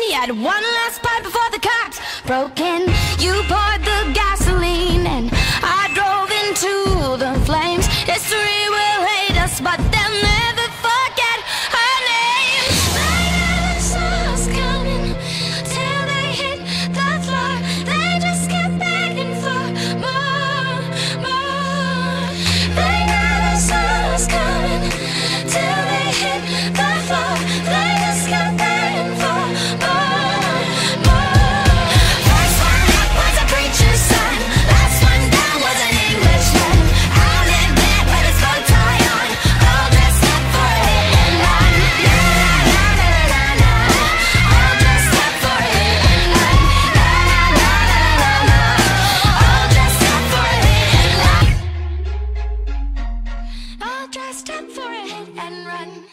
He had one last bite before the cops broke in. You poured the gasoline and I drove into the flames. History will hate us, but they'll never forget her name. They never saw us coming till they hit the floor. They just kept begging for more, more. They never saw us coming till they hit the floor. They just kept begging for more. Dressed up for a hit and run.